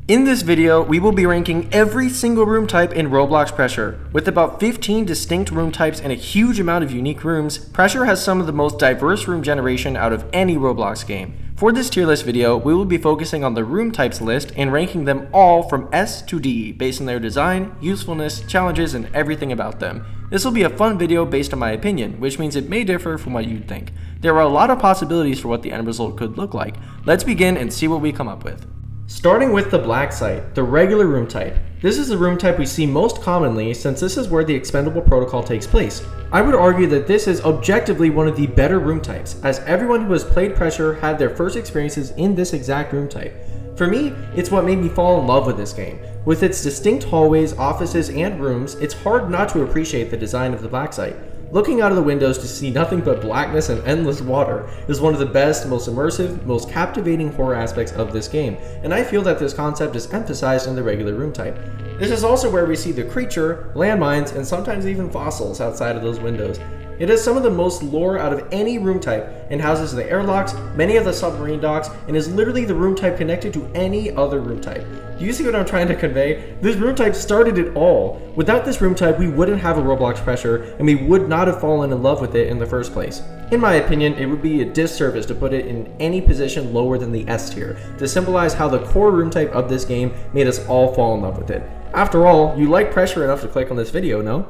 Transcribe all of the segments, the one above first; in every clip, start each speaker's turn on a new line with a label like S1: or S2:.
S1: In this video, we will be ranking every single room type in Roblox Pressure. With about 15 distinct room types and a huge amount of unique rooms, Pressure has some of the most diverse room generation out of any Roblox game. For this tier list video, we will be focusing on the room types list and ranking them all from S to D based on their design, usefulness, challenges, and everything about them. This will be a fun video based on my opinion, which means it may differ from what you'd think. There are a lot of possibilities for what the end result could look like. Let's begin and see what we come up with. Starting with the Blacksite, the regular room type. This is the room type we see most commonly since this is where the expendable protocol takes place. I would argue that this is objectively one of the better room types, as everyone who has played Pressure had their first experiences in this exact room type. For me, it's what made me fall in love with this game. With its distinct hallways, offices, and rooms, it's hard not to appreciate the design of the Blacksite. Looking out of the windows to see nothing but blackness and endless water is one of the best, most immersive, most captivating horror aspects of this game, and I feel that this concept is emphasized in the regular room type. This is also where we see the creature, landmines, and sometimes even fossils outside of those windows. It has some of the most lore out of any room type and houses the airlocks, many of the submarine docks, and is literally the room type connected to any other room type. Do you see what I'm trying to convey? This room type started it all. Without this room type, we wouldn't have a Roblox Pressure, and we would not have fallen in love with it in the first place. In my opinion, it would be a disservice to put it in any position lower than the S tier, to symbolize how the core room type of this game made us all fall in love with it. After all, you like Pressure enough to click on this video, no?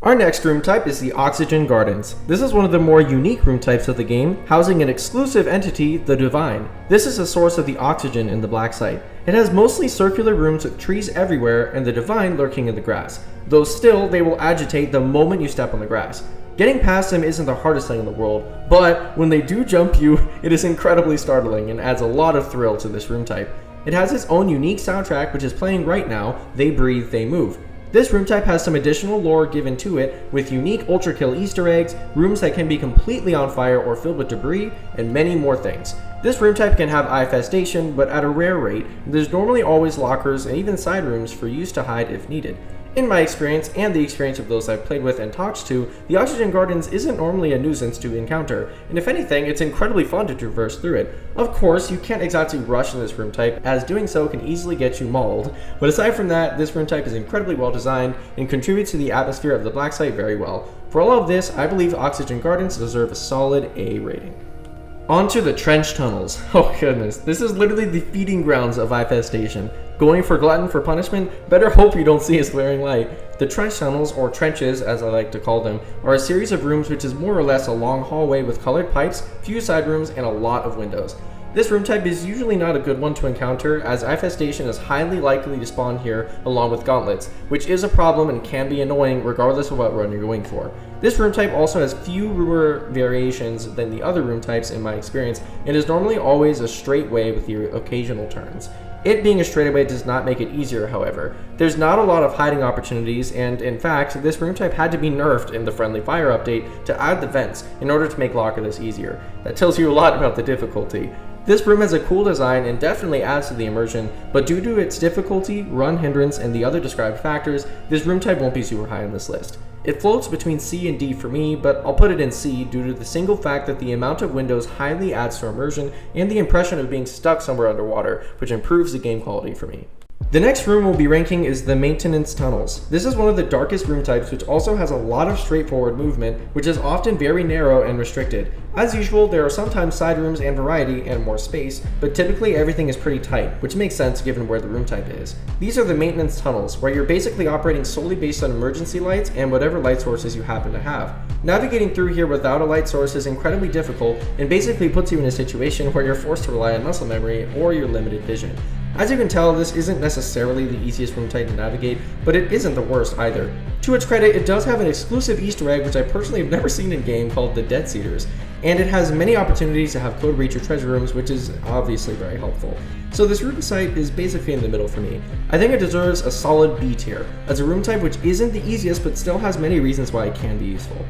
S1: Our next room type is the Oxygen Gardens. This is one of the more unique room types of the game, housing an exclusive entity, the Divine. This is the source of the oxygen in the Blacksite. It has mostly circular rooms with trees everywhere and the Divine lurking in the grass, though still they will agitate the moment you step on the grass. Getting past them isn't the hardest thing in the world, but when they do jump you, it is incredibly startling and adds a lot of thrill to this room type. It has its own unique soundtrack which is playing right now, They Breathe, They Move. This room type has some additional lore given to it, with unique ultra kill Easter eggs, rooms that can be completely on fire or filled with debris, and many more things. This room type can have infestation, but at a rare rate, and there's normally always lockers and even side rooms for use to hide if needed. In my experience, and the experience of those I've played with and talked to, the Oxygen Gardens isn't normally a nuisance to encounter, and if anything, it's incredibly fun to traverse through it. Of course, you can't exactly rush in this room type, as doing so can easily get you mauled, but aside from that, this room type is incredibly well designed and contributes to the atmosphere of the Blacksite very well. For all of this, I believe Oxygen Gardens deserve a solid A rating. Onto the trench tunnels. Oh goodness, this is literally the feeding grounds of infestation. Going for glutton for punishment? Better hope you don't see his glaring light. The trench tunnels, or trenches as I like to call them, are a series of rooms which is more or less a long hallway with colored pipes, few side rooms, and a lot of windows. This room type is usually not a good one to encounter, as infestation is highly likely to spawn here along with gauntlets, which is a problem and can be annoying regardless of what run you're going for. This room type also has fewer variations than the other room types in my experience, and is normally always a straight way with the occasional turns. It being a straightaway does not make it easier, however. There's not a lot of hiding opportunities, and in fact, this room type had to be nerfed in the Friendly Fire update to add the vents in order to make locker this easier. That tells you a lot about the difficulty. This room has a cool design and definitely adds to the immersion, but due to its difficulty, run hindrance, and the other described factors, this room type won't be super high on this list. It floats between C and D for me, but I'll put it in C due to the single fact that the amount of windows highly adds to immersion and the impression of being stuck somewhere underwater, which improves the game quality for me. The next room we'll be ranking is the Maintenance Tunnels. This is one of the darkest room types which also has a lot of straightforward movement, which is often very narrow and restricted. As usual, there are sometimes side rooms and variety and more space, but typically everything is pretty tight, which makes sense given where the room type is. These are the Maintenance Tunnels, where you're basically operating solely based on emergency lights and whatever light sources you happen to have. Navigating through here without a light source is incredibly difficult and basically puts you in a situation where you're forced to rely on muscle memory or your limited vision. As you can tell, this isn't necessarily the easiest room type to navigate, but it isn't the worst either. To its credit, it does have an exclusive Easter egg which I personally have never seen in game called the Dead Seeders, and it has many opportunities to have code reach your treasure rooms, which is obviously very helpful. So this room type is basically in the middle for me. I think it deserves a solid B tier, as a room type which isn't the easiest but still has many reasons why it can be useful.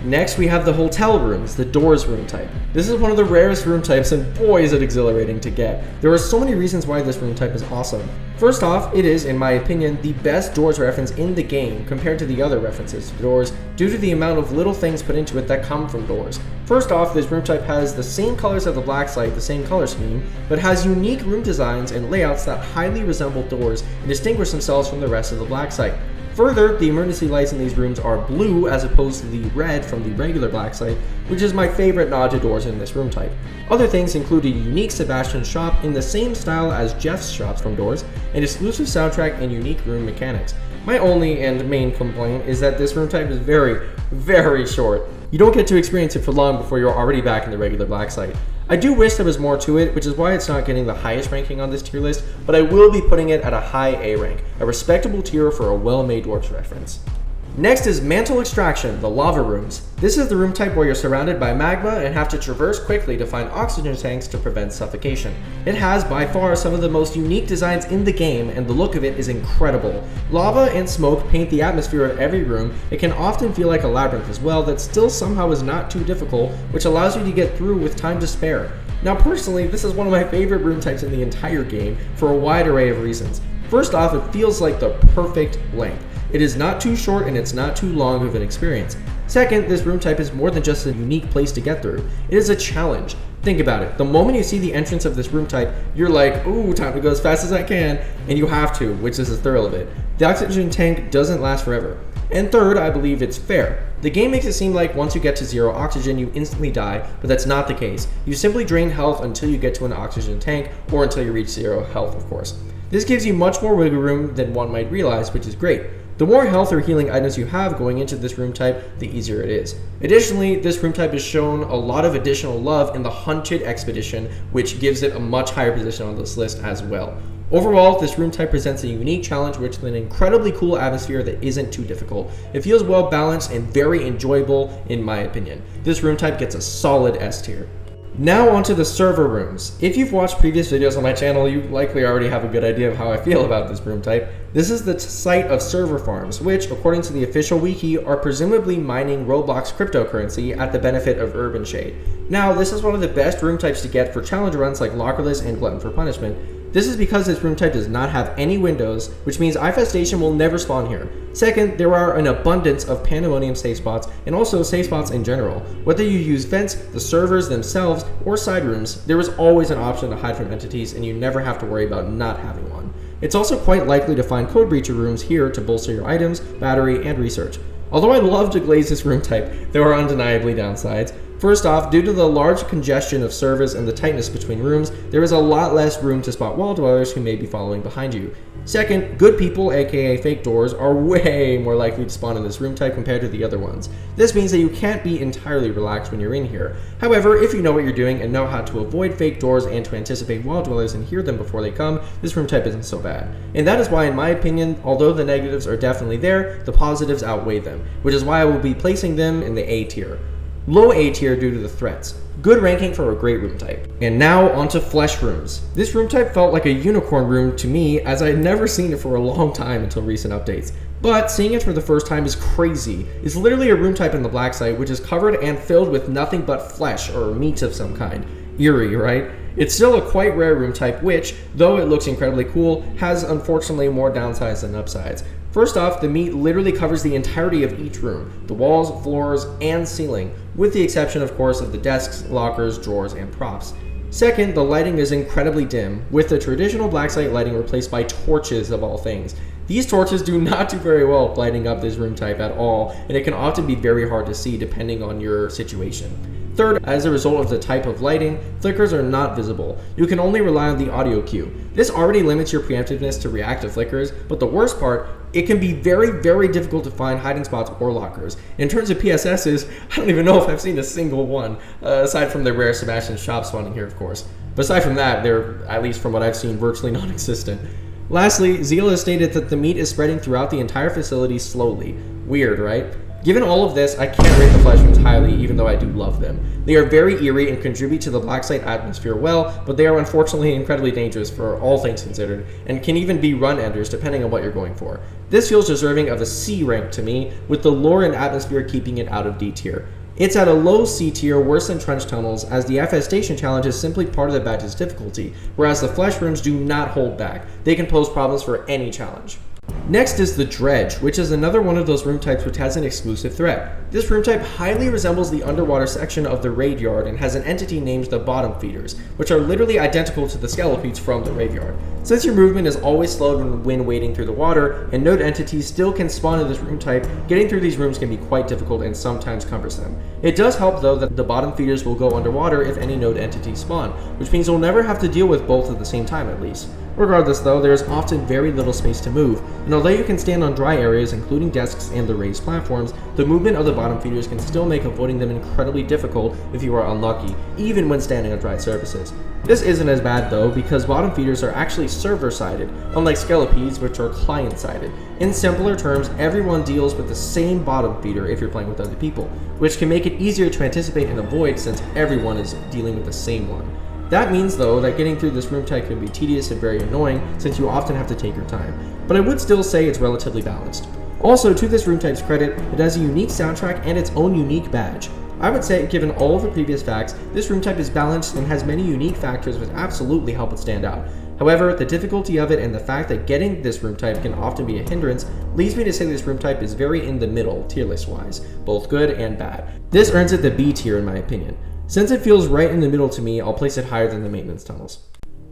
S1: Next, we have the hotel rooms, the Doors room type. This is one of the rarest room types, and boy is it exhilarating to get. There are so many reasons why this room type is awesome. First off, it is, in my opinion, the best Doors reference in the game compared to the other references to Doors due to the amount of little things put into it that come from Doors. First off, this room type has the same colors as the Blacksite, the same color scheme, but has unique room designs and layouts that highly resemble Doors and distinguish themselves from the rest of the Blacksite. Further, the emergency lights in these rooms are blue as opposed to the red from the regular Blacksite, which is my favorite nod to Doors in this room type. Other things include a unique Sebastian shop in the same style as Jeff's shops from Doors, an exclusive soundtrack, and unique room mechanics. My only and main complaint is that this room type is very short. You don't get to experience it for long before you're already back in the regular Blacksite. I do wish there was more to it, which is why it's not getting the highest ranking on this tier list, but I will be putting it at a high A rank, a respectable tier for a well-made Dwarfs reference. Next is Mantle Extraction, the lava rooms. This is the room type where you're surrounded by magma and have to traverse quickly to find oxygen tanks to prevent suffocation. It has by far some of the most unique designs in the game, and the look of it is incredible. Lava and smoke paint the atmosphere of every room. It can often feel like a labyrinth as well that still somehow is not too difficult, which allows you to get through with time to spare. Now personally, this is one of my favorite room types in the entire game for a wide array of reasons. First off, it feels like the perfect length. It is not too short and it's not too long of an experience. Second, this room type is more than just a unique place to get through. It is a challenge. Think about it. The moment you see the entrance of this room type, you're like, ooh, time to go as fast as I can, and you have to, which is the thrill of it. The oxygen tank doesn't last forever. And third, I believe it's fair. The game makes it seem like once you get to 0 oxygen, you instantly die, but that's not the case. You simply drain health until you get to an oxygen tank, or until you reach 0 health, of course. This gives you much more wiggle room than one might realize, which is great. The more health or healing items you have going into this room type, the easier it is. Additionally, this room type is shown a lot of additional love in the Hunted Expedition, which gives it a much higher position on this list as well. Overall, this room type presents a unique challenge with an incredibly cool atmosphere that isn't too difficult. It feels well balanced and very enjoyable in my opinion. This room type gets a solid S tier. Now onto the server rooms. If you've watched previous videos on my channel, you likely already have a good idea of how I feel about this room type. This is the site of server farms, which, according to the official wiki, are presumably mining Roblox cryptocurrency at the benefit of Urban Shade. Now, this is one of the best room types to get for challenge runs like Lockerless and Glutton for Punishment. This is because this room type does not have any windows, which means infestation will never spawn here. Second, there are an abundance of pandemonium safe spots, and also safe spots in general. Whether you use vents, the servers themselves, or side rooms, there is always an option to hide from entities, and you never have to worry about not having one. It's also quite likely to find code breacher rooms here to bolster your items, battery, and research. Although I love to glaze this room type, there are undeniably downsides. First off, due to the large congestion of servers and the tightness between rooms, there is a lot less room to spot wall dwellers who may be following behind you. Second, good people, aka fake doors, are way more likely to spawn in this room type compared to the other ones. This means that you can't be entirely relaxed when you're in here. However, if you know what you're doing and know how to avoid fake doors and to anticipate wall dwellers and hear them before they come, this room type isn't so bad. And that is why, in my opinion, although the negatives are definitely there, the positives outweigh them, which is why I will be placing them in the A tier. Low A tier due to the threats. Good ranking for a great room type. And now onto flesh rooms. This room type felt like a unicorn room to me, as I had never seen it for a long time until recent updates. But seeing it for the first time is crazy. It's literally a room type in the Blacksite, which is covered and filled with nothing but flesh or meat of some kind. Eerie, right? It's still a quite rare room type which, though it looks incredibly cool, has unfortunately more downsides than upsides. First off, the meat literally covers the entirety of each room, the walls, floors, and ceiling, with the exception of course of the desks, lockers, drawers, and props. Second, the lighting is incredibly dim, with the traditional Blacksite lighting replaced by torches of all things. These torches do not do very well lighting up this room type at all, and it can often be very hard to see depending on your situation. Third, as a result of the type of lighting, flickers are not visible. You can only rely on the audio cue. This already limits your preemptiveness to react to flickers, but the worst part, it can be very difficult to find hiding spots or lockers. In terms of PSSs, I don't even know if I've seen a single one, aside from the rare Sebastian shop spawning here, of course. But aside from that, they're, at least from what I've seen, virtually non-existent. Lastly, Zeal has stated that the meat is spreading throughout the entire facility slowly. Weird, right? Given all of this, I can't rate the flesh rooms highly, even though I do love them. They are very eerie and contribute to the Blacksite atmosphere well, but they are unfortunately incredibly dangerous for all things considered, and can even be run enders depending on what you're going for. This feels deserving of a C rank to me, with the lore and atmosphere keeping it out of D tier. It's at a low C tier, worse than Trench Tunnels, as the Infestation challenge is simply part of the badge's difficulty, whereas the flesh rooms do not hold back. They can pose problems for any challenge. Next is the Dredge, which is another one of those room types which has an exclusive threat. This room type highly resembles the underwater section of the raid yard and has an entity named the bottom feeders, which are literally identical to the scalepedes from the raid yard. Since your movement is always slowed when wading through the water, and node entities still can spawn in this room type, getting through these rooms can be quite difficult and sometimes cumbersome. It does help though that the bottom feeders will go underwater if any node entities spawn, which means you'll never have to deal with both at the same time at least. Regardless though, there is often very little space to move, and although you can stand on dry areas including desks and the raised platforms, the movement of the bottom feeders can still make avoiding them incredibly difficult if you are unlucky, even when standing on dry surfaces. This isn't as bad though, because bottom feeders are actually server-sided, unlike scalepedes which are client-sided. In simpler terms, everyone deals with the same bottom feeder if you're playing with other people, which can make it easier to anticipate and avoid since everyone is dealing with the same one. That means though that getting through this room type can be tedious and very annoying since you often have to take your time, but I would still say it's relatively balanced. Also, to this room type's credit, it has a unique soundtrack and its own unique badge. I would say, given all of the previous facts, this room type is balanced and has many unique factors which absolutely help it stand out. However, the difficulty of it and the fact that getting this room type can often be a hindrance leads me to say this room type is very in the middle, tier list wise, both good and bad. This earns it the B tier in my opinion. Since it feels right in the middle to me, I'll place it higher than the maintenance tunnels.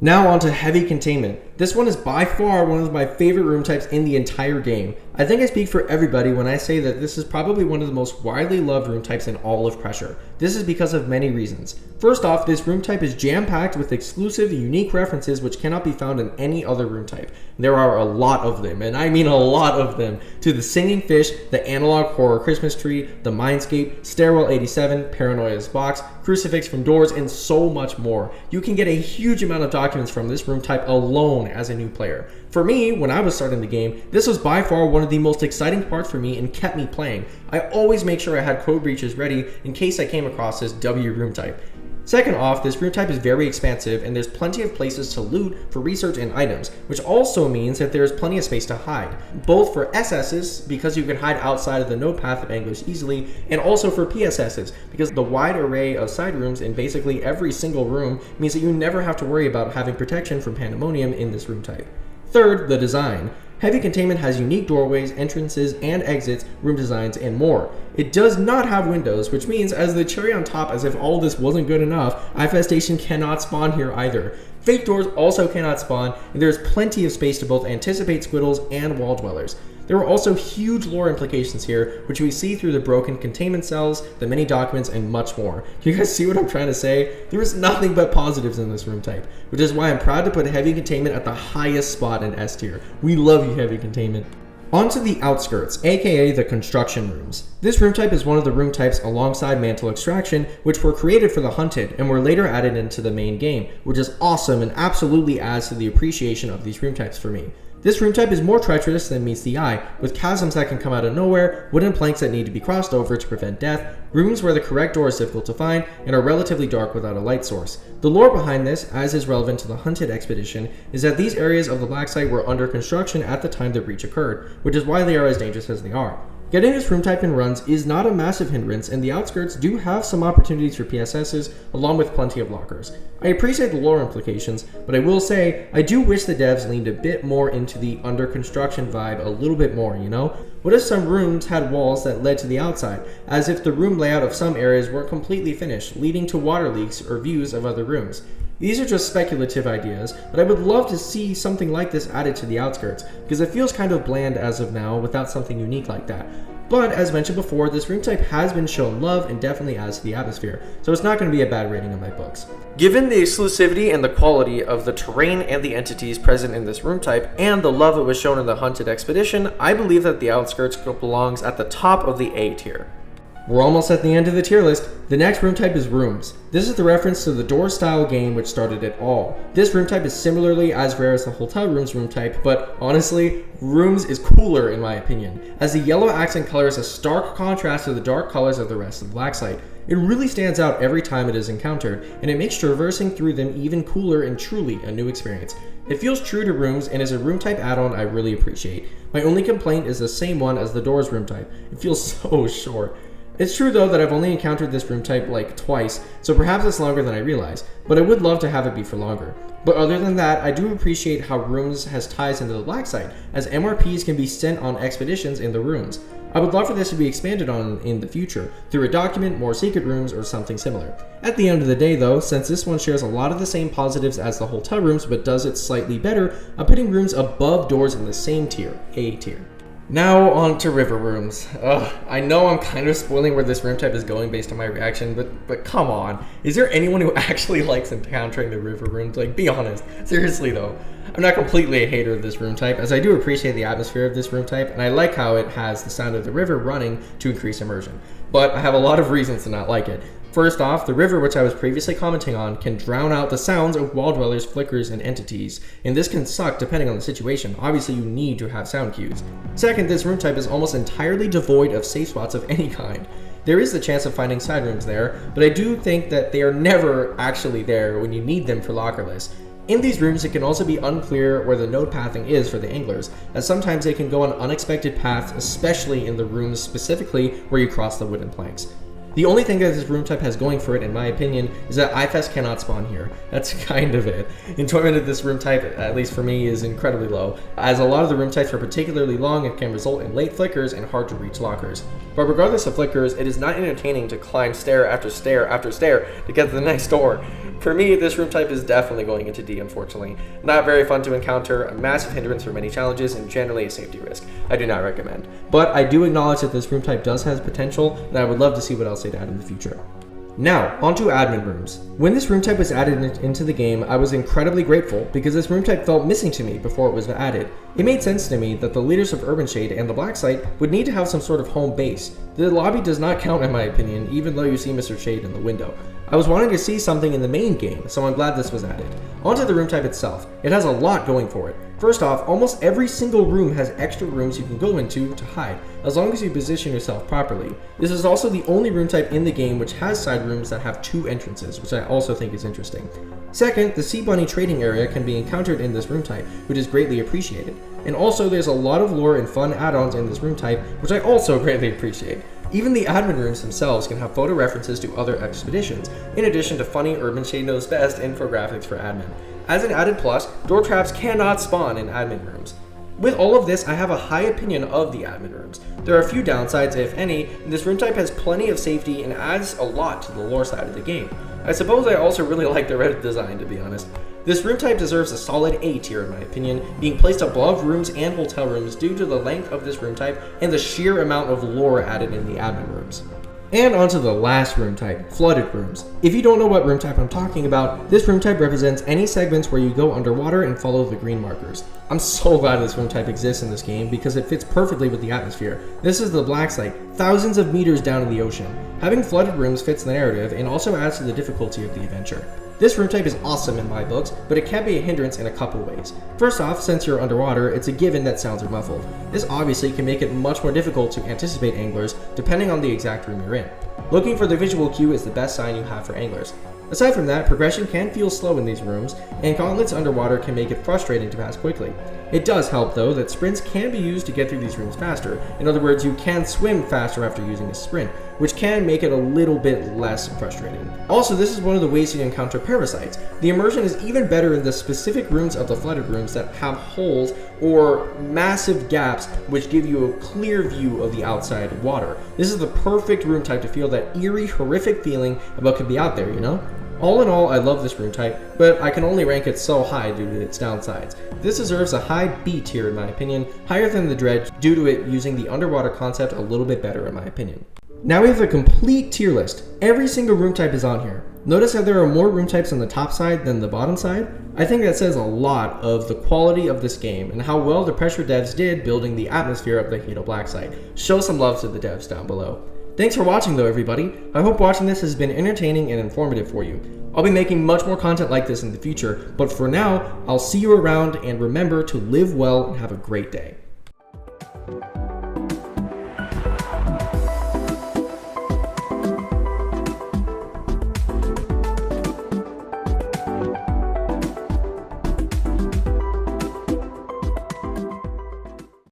S1: Now on to heavy containment. This one is by far one of my favorite room types in the entire game. I think I speak for everybody when I say that this is probably one of the most widely loved room types in all of Pressure. This is because of many reasons. First off, this room type is jam-packed with exclusive, unique references which cannot be found in any other room type. There are a lot of them, and I mean a lot of them, to the Singing Fish, the Analog Horror Christmas Tree, the Mindscape, Stairwell 87, Paranoia's Box, Crucifix from Doors, and so much more. You can get a huge amount of documents from this room type alone as a new player. For me, when I was starting the game, this was by far one of the most exciting parts for me and kept me playing. I always make sure I had code breaches ready in case I came across this W room type. Second off, this room type is very expansive and there's plenty of places to loot for research and items, which also means that there's plenty of space to hide, both for SSs because you can hide outside of the node path of anglers easily, and also for PSSs because the wide array of side rooms in basically every single room means that you never have to worry about having protection from pandemonium in this room type. Third, the design. Heavy containment has unique doorways, entrances, and exits, room designs, and more. It does not have windows, which means, as the cherry on top, as if all this wasn't good enough, Infestation cannot spawn here either. Fake doors also cannot spawn, and there's plenty of space to both anticipate squiddles and wall dwellers. There are also huge lore implications here, which we see through the broken containment cells, the many documents, and much more. Do you guys see what I'm trying to say? There is nothing but positives in this room type, which is why I'm proud to put heavy containment at the highest spot in S tier. We love you, heavy containment. On to the Outskirts, aka the construction rooms. This room type is one of the room types alongside Mantle Extraction, which were created for the Hunted and were later added into the main game, which is awesome and absolutely adds to the appreciation of these room types for me. This room type is more treacherous than meets the eye, with chasms that can come out of nowhere, wooden planks that need to be crossed over to prevent death, rooms where the correct door is difficult to find, and are relatively dark without a light source. The lore behind this, as is relevant to the Hunted expedition, is that these areas of the Blacksite were under construction at the time the breach occurred, which is why they are as dangerous as they are. Getting this room type in runs is not a massive hindrance, and the Outskirts do have some opportunities for PSSs, along with plenty of lockers. I appreciate the lore implications, but I will say, I do wish the devs leaned a bit more into the under construction vibe a little bit more, you know? What if some rooms had walls that led to the outside, as if the room layout of some areas weren't completely finished, leading to water leaks or views of other rooms? These are just speculative ideas, but I would love to see something like this added to the Outskirts, because it feels kind of bland as of now without something unique like that. But as mentioned before, this room type has been shown love and definitely adds to the atmosphere, so it's not going to be a bad rating in my books. Given the exclusivity and the quality of the terrain and the entities present in this room type, and the love it was shown in the Hunted expedition, I believe that the Outskirts belongs at the top of the A tier. We're almost at the end of the tier list. The next room type is rooms. This is the reference to the Doors style game which started it all. This room type is similarly as rare as the hotel rooms room type, but honestly, rooms is cooler in my opinion, as the yellow accent color is a stark contrast to the dark colors of the rest of Blacksite. It really stands out every time it is encountered, and it makes traversing through them even cooler and truly a new experience. It feels true to rooms and is a room type add-on I really appreciate. My only complaint is the same one as the Doors room type. It feels so short. It's true though that I've only encountered this room type like twice, so perhaps it's longer than I realize, but I would love to have it be for longer. But other than that, I do appreciate how rooms has ties into the Blacksite, as MRPs can be sent on expeditions in the rooms. I would love for this to be expanded on in the future, through a document, more secret rooms, or something similar. At the end of the day though, since this one shares a lot of the same positives as the hotel rooms but does it slightly better, I'm putting rooms above Doors in the same tier, A tier. Now on to river rooms. I know I'm kind of spoiling where this room type is going based on my reaction, but come on. Is there anyone who actually likes encountering the river rooms? Like, be honest. Seriously though. I'm not completely a hater of this room type, as I do appreciate the atmosphere of this room type, and I like how it has the sound of the river running to increase immersion. But I have a lot of reasons to not like it. First off, the river, which I was previously commenting on, can drown out the sounds of wall dwellers, flickers, and entities, and this can suck depending on the situation. Obviously, you need to have sound cues. Second, this room type is almost entirely devoid of safe spots of any kind. There is the chance of finding side rooms there, but I do think that they are never actually there when you need them for lockerless. In these rooms, it can also be unclear where the node pathing is for the anglers, as sometimes they can go on unexpected paths, especially in the rooms specifically where you cross the wooden planks. The only thing that this room type has going for it, in my opinion, is that IFS cannot spawn here. That's kind of it. Enjoyment of this room type, at least for me, is incredibly low, as a lot of the room types are particularly long and can result in late flickers and hard to reach lockers. But regardless of flickers, it is not entertaining to climb stair after stair after stair to get to the next door. For me, this room type is definitely going into D, unfortunately. Not very fun to encounter, a massive hindrance for many challenges, and generally a safety risk. I do not recommend. But I do acknowledge that this room type does have potential, and I would love to see what else they'd add in the future. Now, onto admin rooms. When this room type was added into the game, I was incredibly grateful because this room type felt missing to me before it was added. It made sense to me that the leaders of Urban Shade and the Blacksite would need to have some sort of home base. The lobby does not count in my opinion, even though you see Mr. Shade in the window. I was wanting to see something in the main game, so I'm glad this was added. Onto the room type itself. It has a lot going for it. First off, almost every single room has extra rooms you can go into to hide, as long as you position yourself properly. This is also the only room type in the game which has side rooms that have 2 entrances, which I also think is interesting. Second, the Sea Bunny trading area can be encountered in this room type, which is greatly appreciated. And also, there's a lot of lore and fun add-ons in this room type, which I also greatly appreciate. Even the admin rooms themselves can have photo references to other expeditions, in addition to funny Urban Shade Knows Best infographics for admin. As an added plus, door traps cannot spawn in admin rooms. With all of this, I have a high opinion of the admin rooms. There are a few downsides, if any, and this room type has plenty of safety and adds a lot to the lore side of the game. I suppose I also really like the red design, to be honest. This room type deserves a solid A tier in my opinion, being placed above rooms and hotel rooms due to the length of this room type and the sheer amount of lore added in the admin rooms. And onto the last room type, flooded rooms. If you don't know what room type I'm talking about, this room type represents any segments where you go underwater and follow the green markers. I'm so glad this room type exists in this game because it fits perfectly with the atmosphere. This is the Blacksite, thousands of meters down in the ocean. Having flooded rooms fits the narrative and also adds to the difficulty of the adventure. This room type is awesome in my books, but it can be a hindrance in a couple ways. First off, since you're underwater, it's a given that sounds are muffled. This obviously can make it much more difficult to anticipate anglers, depending on the exact room you're in. Looking for the visual cue is the best sign you have for anglers. Aside from that, progression can feel slow in these rooms, and gauntlets underwater can make it frustrating to pass quickly. It does help though that sprints can be used to get through these rooms faster. In other words, you can swim faster after using a sprint, which can make it a little bit less frustrating. Also, this is one of the ways you encounter parasites. The immersion is even better in the specific rooms of the flooded rooms that have holes or massive gaps which give you a clear view of the outside water. This is the perfect room type to feel that eerie, horrific feeling about what could be out there, you know? All in all, I love this room type, but I can only rank it so high due to its downsides. This deserves a high B tier in my opinion, higher than the Dredge due to it using the underwater concept a little bit better in my opinion. Now we have a complete tier list. Every single room type is on here. Notice how there are more room types on the top side than the bottom side? I think that says a lot of the quality of this game and how well the Pressure devs did building the atmosphere of the Halo Blacksite. Show some love to the devs down below. Thanks for watching though, everybody. I hope watching this has been entertaining and informative for you. I'll be making much more content like this in the future, but for now, I'll see you around, and remember to live well and have a great day.